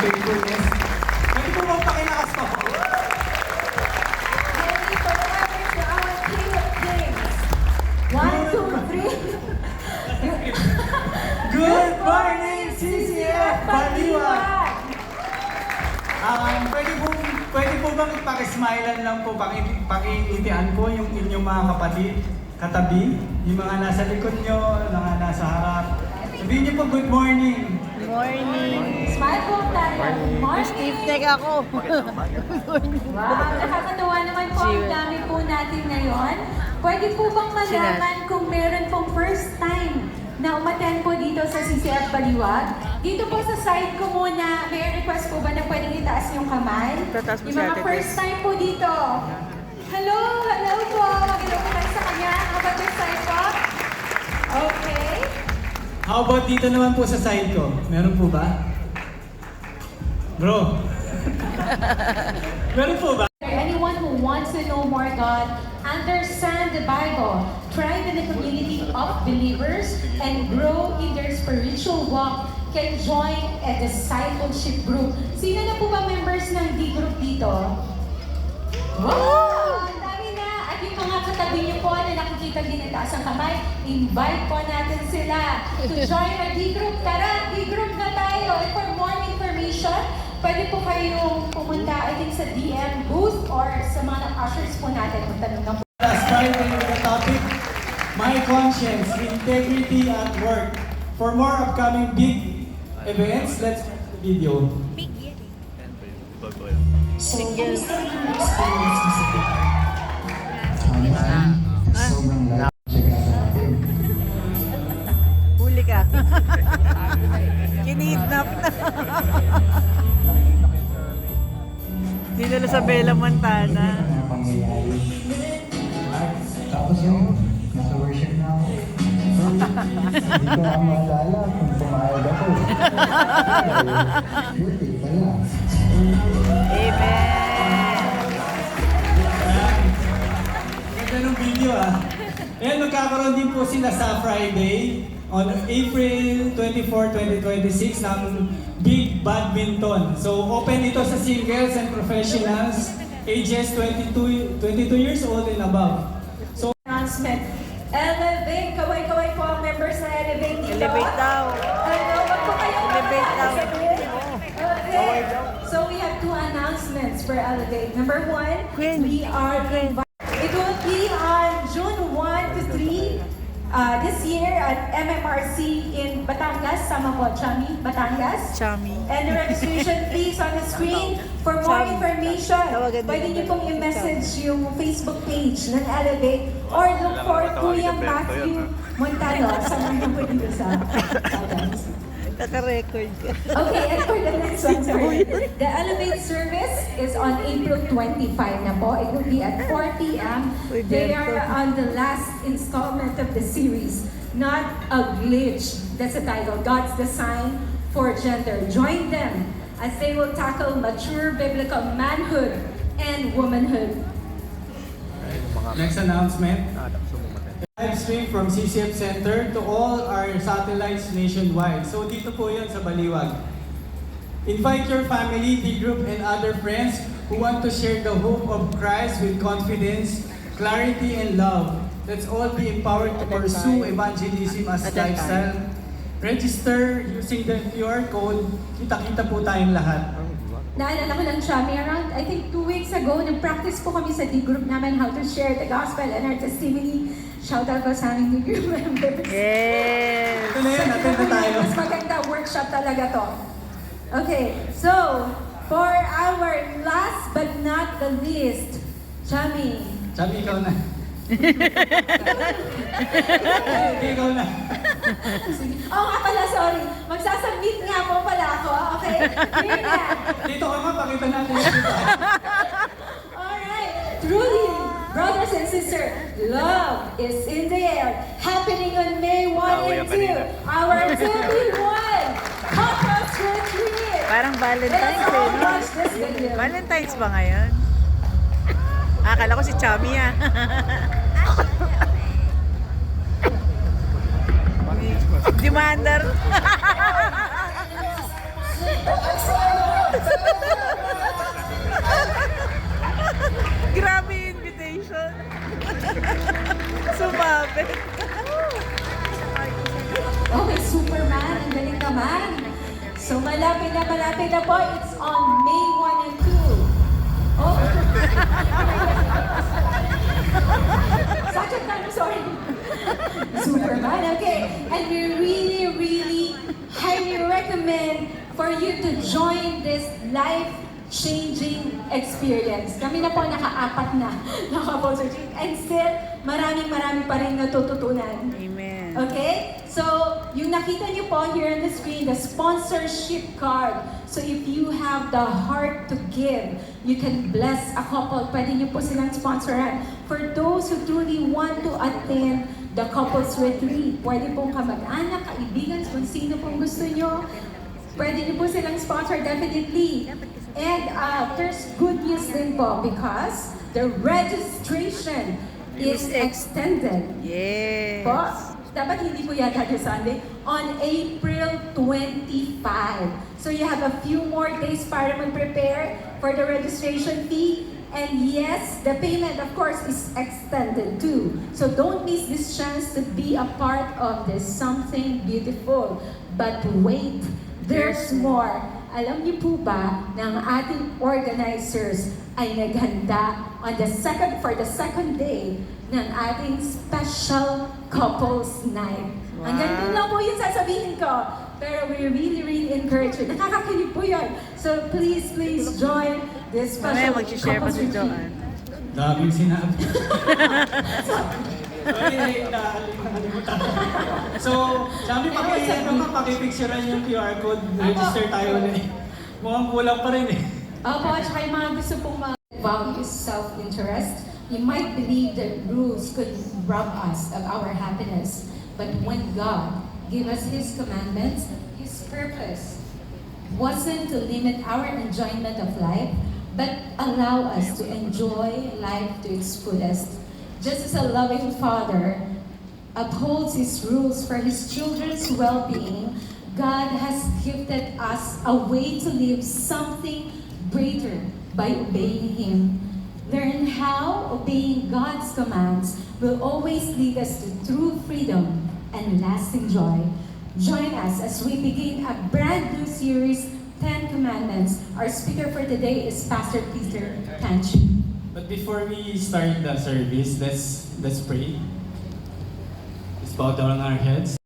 faithfulness. Pwede po bang pakilakas pa po? Ready forever to our King of Kings. 1, 2, 3. Good morning, CCF Baliwag! Pwede po bang pakismilean lang po, pakingitian po yung inyong mga kapatid, katabi, yung mga nasa likod nyo, mga nasa harap. Sabihin niyo po, good morning. Good morning. Smile po tayo. Good morning. Stiff neck ako. Wow, nakakatawa naman po. Ang dami po natin ngayon. Pwede po bang malaman kung meron pong first time na umattend po dito sa CCF Baliwag? Dito po sa side ko muna, may request po ba na pwedeng itaas yung kamay? Tataas mo Yung si mga Ate first Tess. time po dito. Hello po. Mag-hello po tayo sa kanya. How about this side po? Okay. How about dito naman po sa side ko? Meron po ba? Bro. Meron po ba? Anyone who wants to know more God, understand the Bible, thrive in the community of believers, and grow in their spiritual walk can join a discipleship group. Sino na po ba members ng D-group dito? Wow! Ang dami na! At yung mga katabi niyo po na nakikita din ang taas ang kamay, invite po natin sila to join our D-group. Tara, D-group na tayo! And for more information, pwede po kayong pumunta, I think, sa DM booth or sa mga ushers po natin. Magtanong na po. Last Friday with the topic, My Conscience, Integrity at Work. For more upcoming big events, let's watch the video. So, kamusta rin yung experience mo sa Twitter? Sobrang live check out natin. Huli ka. Kinidnap na. Dinala sa Bella Montana. Ano pangyayari? Tapos yun, nasa worship na ako. Hindi ko na maalala kung pumayag ako. Buti pala. Amen. Ganda ng video Ayan, magkakaroon din po sila sa Friday on April 24, 2026 ng Big Badminton. So open ito sa singles and professionals ages 22 years old and above. So Announcement. Elevate! Kaway-kaway po ang members na Elevate dito. Elevate daw. Hello, wag po kayong Elevate daw. Okay. So we have two announcements for Elevate. Number one, Queen. we are it will be on June 1 to 3 this year at MMRC in Batangas, sama po, Chami, Batangas. Chami. And the registration fee is on the screen. For more Chami. information, Tawagan din pwede niyo natin. pong i-message yung Facebook page ng Elevate or look for Kuya Matthew Montano. Samahan po dito sa Batangas. Naka-record ka. Okay, and for the next one, sorry. The Elevate service is on April 25 na po. It will be at 4 p.m. They are on the last installment of the series, Not a Glitch. That's the title, God's Design for Gender. Join them as they will tackle mature biblical manhood and womanhood. next announcement. Live stream from CCF Center to all our satellites nationwide. So dito po yun sa Baliwag. Invite your family, the group, and other friends who want to share the hope of Christ with confidence, clarity, and love. Let's all be empowered to pursue evangelism as lifestyle. Register using the QR code. Kita-kita po tayong lahat. Naalala ko lang siya, may around, I think 2 weeks ago, nag-practice po kami sa D-group namin how to share the gospel and our testimony. Shout out po sa aming D-group members. Yes. Ito na yun, natin na tayo. Mas maganda workshop talaga to. Okay, so, for our last but not the least, Chami. Sabi ikaw na. Ikaw na. Oh nga pala, sorry. Magsasubmit nga po pala ako, okay? Here na. Dito ka ma, pakita natin yung dito. Alright, truly, brothers and sisters, love is in the air. Happening on May 1 and 2. Our 2B1 Couples Retreat. Parang Valentine's Let's all eh. watch this video. Valentine's ba ngayon? Akala ko si Chami Demander. malapit. Okay, Superman, ang galing naman. So malapit na po. It's on May 1 and 2. Oh. Such a time, sorry. Superman, okay. And we really highly recommend for you to join this life-changing experience. Kami na po naka-apat na naka-sponsor. And still, marami pa rin natututunan. Amen. Okay? So, yung nakita niyo po here on the screen, the sponsorship card. So, if you have the heart to give, you can bless a couple. Pwede niyo po silang sponsoran. For those who truly want to attend the couples retreat, pwede pong kamag-anak, kaibigan, kung sino pong gusto niyo, pwede niyo po silang sponsor, definitely. And there's good news din po because the registration is extended. Yes. Po, dapat hindi po yata this Sunday, on April 25. So you have a few more days para mag-prepare for the registration fee. And yes, the payment, of course, is extended too. So don't miss this chance to be a part of this something beautiful. But wait, there's more. Alam niyo po ba na ang ating organizers ay naghanda on for the second day ng ating special couples night. Wow. Hanggang doon lang po yung sasabihin ko. Pero we really encourage you. Nakakakilig po yun. So please join this Mamaya special mag-share pa couples si retreat. Joanne. Daming sinabi. Sorry, nakalimutan. So, sabi pakipicturean yung QR code, register tayo ulit. Mukhang kulang pa rin eh. Opo, at saka yung mga gusto pong values self-interest, you might believe that rules could rob us of our happiness. But when God gave us His commandments, His purpose wasn't to limit our enjoyment of life, but allow us to enjoy life to its fullest. Just as a loving Father upholds His rules for His children's well-being, God has gifted us a way to live something greater by obeying Him. Learn how obeying God's commands will always lead us to true freedom and lasting joy. Join us as we begin a brand new series, 10 Commandments. Our speaker for today is Pastor Peter Tanchi. But before we start the service, let's pray. Let's bow down on our heads.